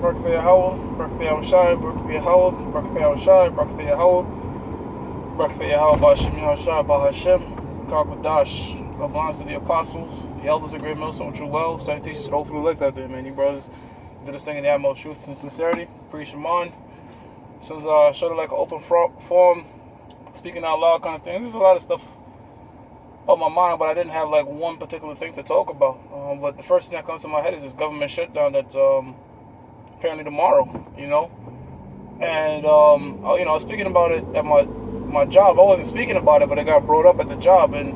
Baruch Yahweh, Baruch Yahushai, Baruch Yahweh, Baruch Yahushai, Baruch Yahweh, Baruch Yahweh, Ba'Shem Yahushai, Ba'Hashem, Kakwadash. Love belongs to the apostles, the elders of Great Millstone, true well. Salutations to the hopefully elect out there, man. You brothers do this thing in the utmost truth and sincerity. Preach Shemon. Since sort of like an open forum, speaking out loud kind of thing. There's a lot of stuff on my mind, but I didn't have like one particular thing to talk about. But the first thing that comes to my head is this government shutdown that's apparently tomorrow, you know. And you know, I was speaking about it at my job. I wasn't speaking about it, but it got brought up at the job. And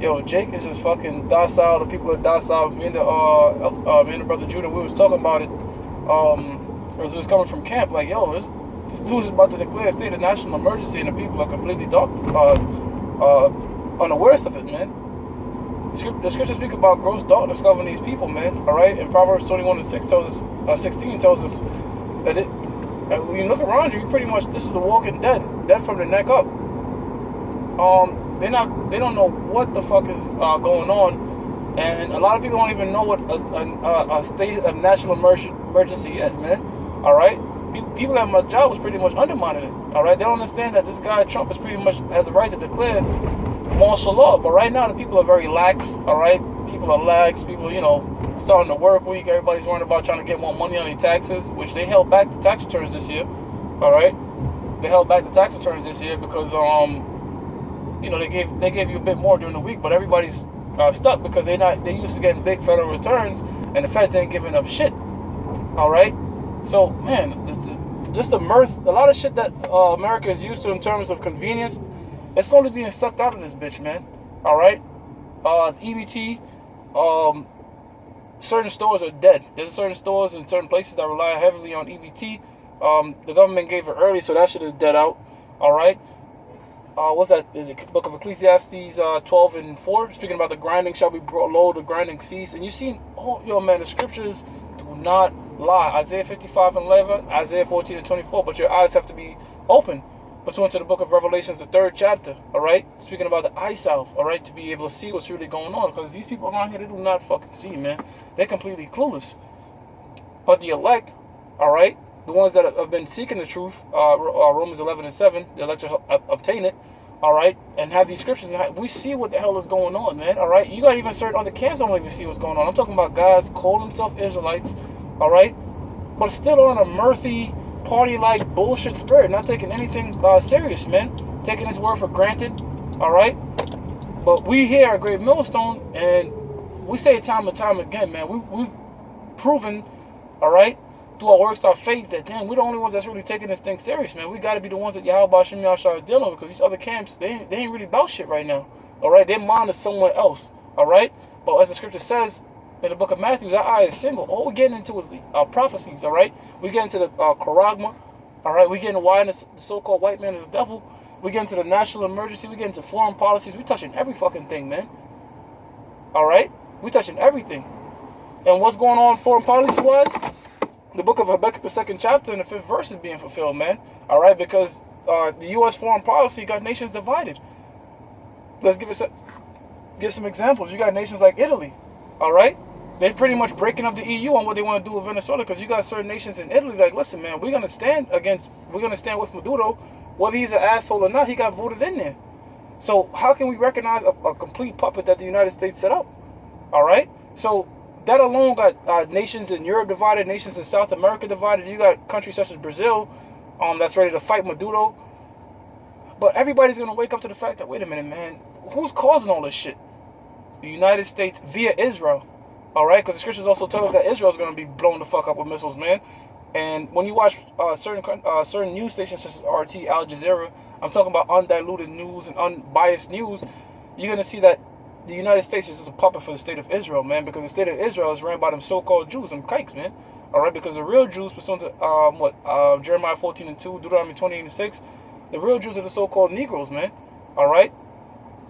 yo, Jake is just fucking docile. The people are docile. Me and the brother Judah, we was talking about it. As it was coming from camp, like, yo, this dude's about to declare a state of national emergency, and the people are completely unawares of it, man. The scriptures speak about gross darkness covering these people, man. All right, and Proverbs 21:16 tells us that when you look around you, pretty much this is the walking dead from the neck up. They don't know what the fuck is going on, and a lot of people don't even know what a state of national emergency is, man. All right, people at my job was pretty much undermining it. All right, they don't understand that this guy Trump is pretty much has the right to declare martial law, but right now the people are very lax. All right, people are lax. People, you know, starting the work week. Everybody's worrying about trying to get more money on their taxes, which they held back the tax returns this year. All right, they held back the tax returns this year because you know, they gave you a bit more during the week, but everybody's stuck because they used to getting big federal returns, and the feds ain't giving up shit. All right, so man, it's just a lot of shit that America is used to in terms of convenience. It's slowly being sucked out of this bitch, man. All right, EBT, certain stores are dead. There's certain stores in certain places that rely heavily on EBT. The government gave it early, so that shit is dead out. All right. What's that? The book of Ecclesiastes 12:4, speaking about the grinding shall be brought low, the grinding cease. And you see, oh, yo, man, the scriptures do not lie. Isaiah 55:11, Isaiah 14:24, but your eyes have to be open. Pursuant to the book of Revelations, the 3rd chapter, all right? Speaking about the eye salve, all right, to be able to see what's really going on. Because these people around here, they do not fucking see, man. They're completely clueless. But the elect, all right, the ones that have been seeking the truth, Romans 11:7, the elect shall obtain it, all right, and have these scriptures. We see what the hell is going on, man, all right? You got even certain other camps don't even see what's going on. I'm talking about guys calling themselves Israelites, all right, but still on a mirthy, party-like bullshit spirit, not taking anything serious, man, taking his word for granted, all right? But we here at Great Millstone, and we say it time and time again, man, we've proven, all right, through our works, our faith, that damn, we're the only ones that's really taking this thing serious, man. We got to be the ones that Yahweh Ba'Shem Yahushua is dealing with, because these other camps, they ain't really about shit right now, all right? Their mind is somewhere else, all right? But as the scripture says in the book of Matthew, our eye is single. All we're getting into is prophecies, all right? We get into the charagma, all right? We get into why the so-called white man is the devil. We get into the national emergency. We get into foreign policies. We touching every fucking thing, man, all right? We touching everything. And what's going on foreign policy-wise? The book of Habakkuk, the 2nd chapter and the 5th verse is being fulfilled, man. All right, because the U.S. foreign policy got nations divided. Let's give some examples. You got nations like Italy, all right? They're pretty much breaking up the EU on what they want to do with Venezuela, because you got certain nations in Italy like, listen, man, we're gonna stand with Maduro, whether he's an asshole or not. He got voted in there. So how can we recognize a complete puppet that the United States set up? All right, so that alone got nations in Europe divided, nations in South America divided. You got countries such as Brazil that's ready to fight Maduro. But everybody's going to wake up to the fact that, wait a minute, man, who's causing all this shit? The United States via Israel. All right? Because the scriptures also tell us that Israel's going to be blown the fuck up with missiles, man. And when you watch certain news stations such as RT, Al Jazeera, I'm talking about undiluted news and unbiased news, you're going to see that the United States is just a puppet for the state of Israel, man, because the state of Israel is ran by them so-called Jews, them kikes, man. All right, because the real Jews, pursuant to Jeremiah 14:2, Deuteronomy 28:6, the real Jews are the so-called Negroes, man. All right,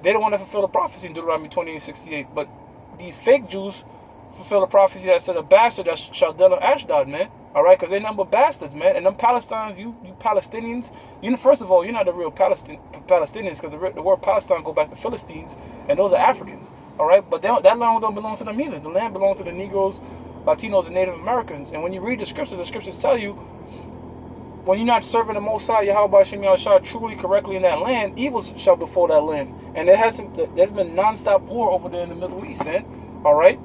they don't want to fulfill the prophecy in Deuteronomy 28:68, but these fake Jews fulfill the prophecy that said a bastard that shall dwell in Ashdod, man. All right, because they number bastards, man. And them Palestinians, you Palestinians, first of all, you're not the real Palestinians, because the word Palestine go back to Philistines, and those are Africans. All right, but that land don't belong to them either. The land belongs to the Negroes, Latinos, and Native Americans. And when you read the scriptures tell you, when you're not serving the Most High, Yahweh Shem Yahushua, truly correctly in that land, evil shall befall that land. And there's been non-stop war over there in the Middle East, man. All right?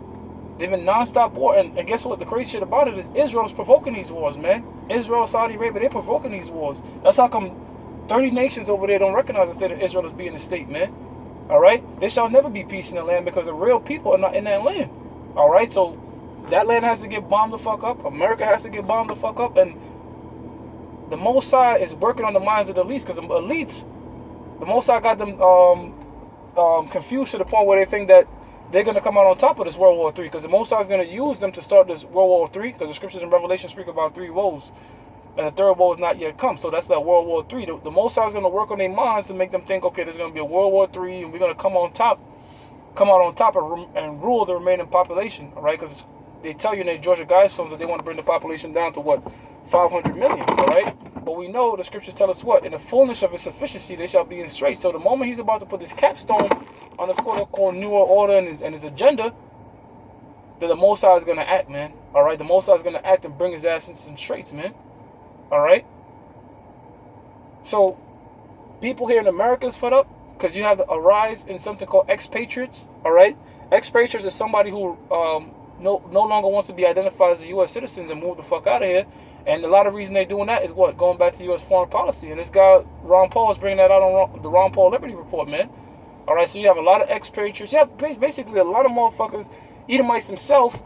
They've been non-stop war. And guess what? The crazy shit about it is Israel's provoking these wars, man. Israel, Saudi Arabia, they're provoking these wars. That's how come 30 nations over there don't recognize the state of Israel as being a state, man. All right? There shall never be peace in the land because the real people are not in that land. All right? So that land has to get bombed the fuck up. America has to get bombed the fuck up. And the Most High is working on the minds of the elites, because the elites, the Most High got them confused to the point where they think that they're going to come out on top of this World War III, because the Most High is going to use them to start this World War III, because the scriptures in Revelation speak about 3 woes, and the third woe is not yet come. So that's that World War III. The Most High is going to work on their minds to make them think, okay, there's going to be a World War III, and we're going to come out on top and rule the remaining population, all right? Because they tell you in their Georgia Guidestones that they want to bring the population down to what? 500 million, all right? But we know the scriptures tell us what? In the fullness of his sufficiency, they shall be in straits. So the moment he's about to put this capstone on this quote-unquote New World Order and his agenda, that the Most High is going to act, man. All right? The Most High is going to act and bring his ass into some straits, man. All right? So people here in America is fed up because you have a rise in something called expatriates, all right? Expatriates is somebody who no longer wants to be identified as a U.S. citizen and move the fuck out of here. And a lot of reason they're doing that is what? Going back to U.S. foreign policy. And this guy, Ron Paul, is bringing that out on the Ron Paul Liberty Report, man. All right, so you have a lot of expatriates. You have basically a lot of motherfuckers, Edomites himself,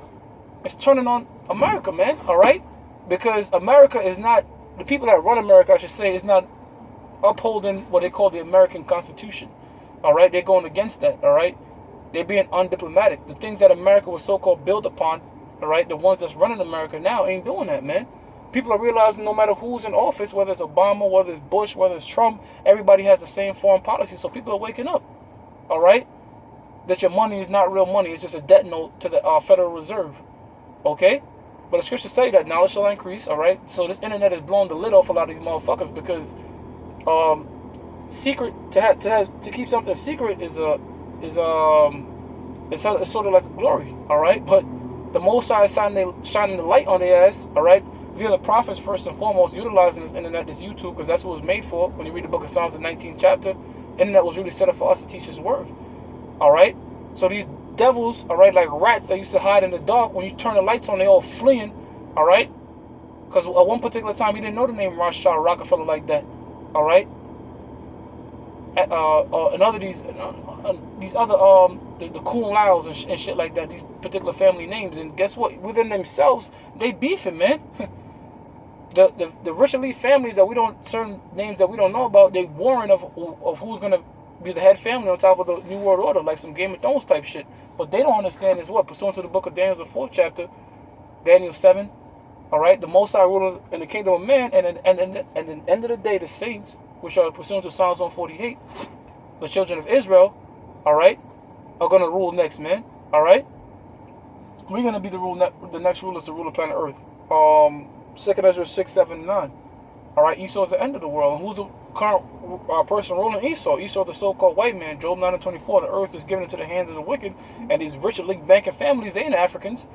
is turning on America, man, all right? Because America is not, the people that run America, I should say, is not upholding what they call the American Constitution, all right? They're going against that, all right? They're being undiplomatic. The things that America was so-called built upon, all right, the ones that's running America now ain't doing that, man. People are realizing no matter who's in office, whether it's Obama, whether it's Bush, whether it's Trump, everybody has the same foreign policy. So people are waking up, all right? That your money is not real money. It's just a debt note to the Federal Reserve, okay? But the scriptures tell you that knowledge shall increase, all right? So this internet is blowing the lid off a lot of these motherfuckers because to keep something secret is sort of like a glory, all right? But the Most High is shining the light on their ass, all right? Via the prophets, first and foremost, utilizing this internet, this YouTube, because that's what it was made for. When you read the book of Psalms, the 19th chapter, internet was really set up for us to teach his word. All right? So these devils, all right, like rats that used to hide in the dark, when you turn the lights on, they all fleeing, all right? Because at one particular time, he didn't know the name Rothschild, Rockefeller like that, all right? And other these other the Kuhn Lyles and shit like that, these particular family names, and guess what? Within themselves, they beefing, man. The rich elite families that we don't, certain names that we don't know about, they warring of who's gonna be the head family on top of the New World Order, like some Game of Thrones type shit. But they don't understand is what, pursuant to the book of Daniel, the 4th chapter, Daniel 7. All right, the Most High ruler in the kingdom of man, and at the end of the day, the saints, which are pursuant to Psalms 148, the children of Israel, all right, are gonna rule next, man. All right, we're gonna be the next rulers to rule the planet Earth. 2nd Ezra 6, 7, and 9. All right, Esau is the end of the world. And who's the current person ruling Esau? Esau, the so-called white man. Job 9 and 24. The earth is given into the hands of the wicked, and these rich elite banking families, they ain't Africans.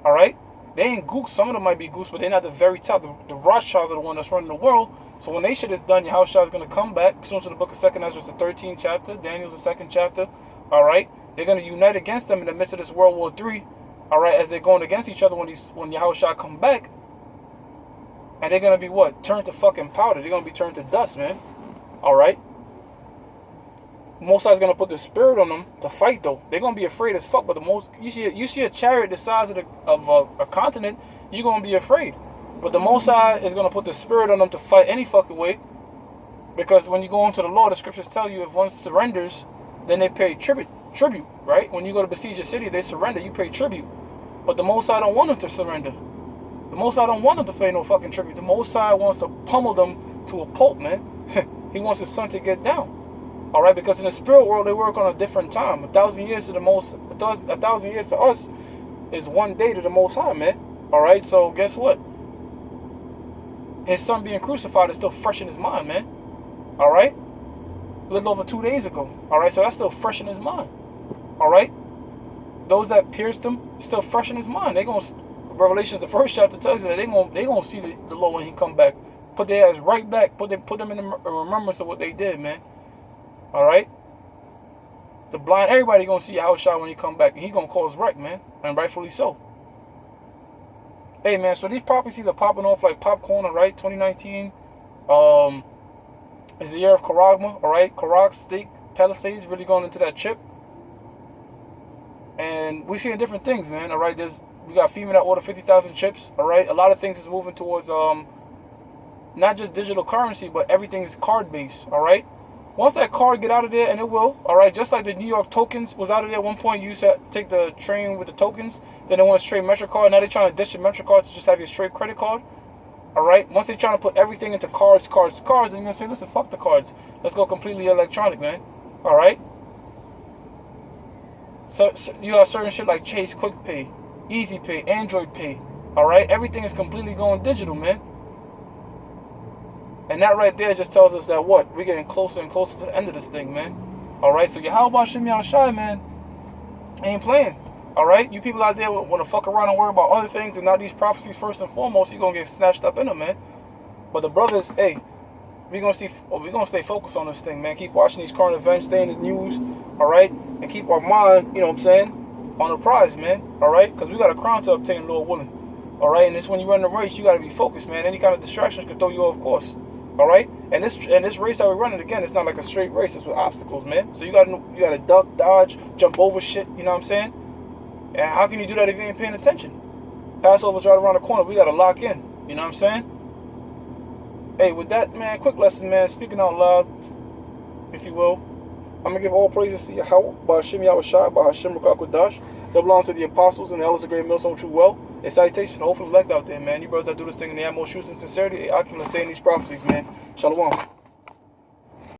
All right, they ain't gooks. Some of them might be gooks, but they're not the very top. The Rothschilds are the one that's running the world. So when they shit is done, Yahushua is going to come back. Pursuant to the book of 2nd Ezra, the 13th chapter. Daniel's the 2nd chapter. All right, they're going to unite against them in the midst of this World War III. All right, as they're going against each other when Yahushua come back. And they're going to be what? Turned to fucking powder. They're going to be turned to dust, man. All right? Most High's going to put the spirit on them to fight, though. They're going to be afraid as fuck. But you see a chariot the size of a continent, you're going to be afraid. But the Most High is going to put the spirit on them to fight any fucking way. Because when you go into the law, the scriptures tell you if one surrenders, then they pay tribute, right? When you go to besiege a city, they surrender, you pay tribute. But the Most High don't want them to surrender. The Most High don't want them to pay no fucking tribute. The Most High wants to pummel them to a pulp, man. He wants his son to get down. All right, because in the spirit world, they work on a different time. 1,000 years to the most, 1,000 years to us is one day to the Most High, man. All right, so guess what? His son being crucified is still fresh in his mind, man. All right, a little over 2 days ago. All right, so that's still fresh in his mind. All right, those that pierced him still fresh in his mind. They gonna Revelations, the first chapter tells you that they gonna see the Lord when he come back. Put their ass right back. Put them in the remembrance of what they did, man. All right. The blind, everybody gonna see Yahushua when he come back, and he gonna cause wreck, man, and rightfully so. Hey, man, so these prophecies are popping off like popcorn, all right? 2019 is the year of Karagma, all right? Karag, Steak, Palisades, really going into that chip. And we seeing different things, man, all right? We got FEMA that ordered 50,000 chips, all right? A lot of things is moving towards not just digital currency, but everything is card-based, all right? Once that card get out of there, and it will, all right, just like the New York tokens was out of there at one point, you used to take the train with the tokens, then they want a straight MetroCard, now they're trying to ditch the MetroCard to just have your straight credit card, all right? Once they're trying to put everything into cards, and you're going to say, listen, fuck the cards. Let's go completely electronic, man, all right? So you got certain shit like Chase, Quick Pay, Easy Pay, Android Pay, all right? Everything is completely going digital, man. And that right there just tells us that what? We're getting closer and closer to the end of this thing, man. Alright, so Yahweh Shem Yahushai, man, ain't playing. Alright? You people out there want to fuck around and worry about other things and not these prophecies first and foremost, you're going to get snatched up in them, man. But the brothers, hey, we're going to stay focused on this thing, man. Keep watching these current events, stay in the news, alright? And keep our mind, you know what I'm saying, on the prize, man. Alright? Because we got a crown to obtain, Lord willing. Alright? And it's when you run the race, you got to be focused, man. Any kind of distractions could throw you off course. All right, and this race that we're running, again, it's not like a straight race. It's with obstacles, man. So you gotta duck, dodge, jump over shit. You know what I'm saying? And how can you do that if you ain't paying attention? Passover's right around the corner. We gotta lock in. You know what I'm saying? Hey, with that, man, quick lesson, man. Speaking out loud, if you will. I'm gonna give all praises to Yahweh, Ba'ashem Yahushai, Ba'ashem Rakakwadash. That belongs to the apostles and the elders of great millstone true well. A salutation, hopefully elect out there, man. You brothers that do this thing in the utmost truth and sincerity, I can stay in these prophecies, man. Shalom.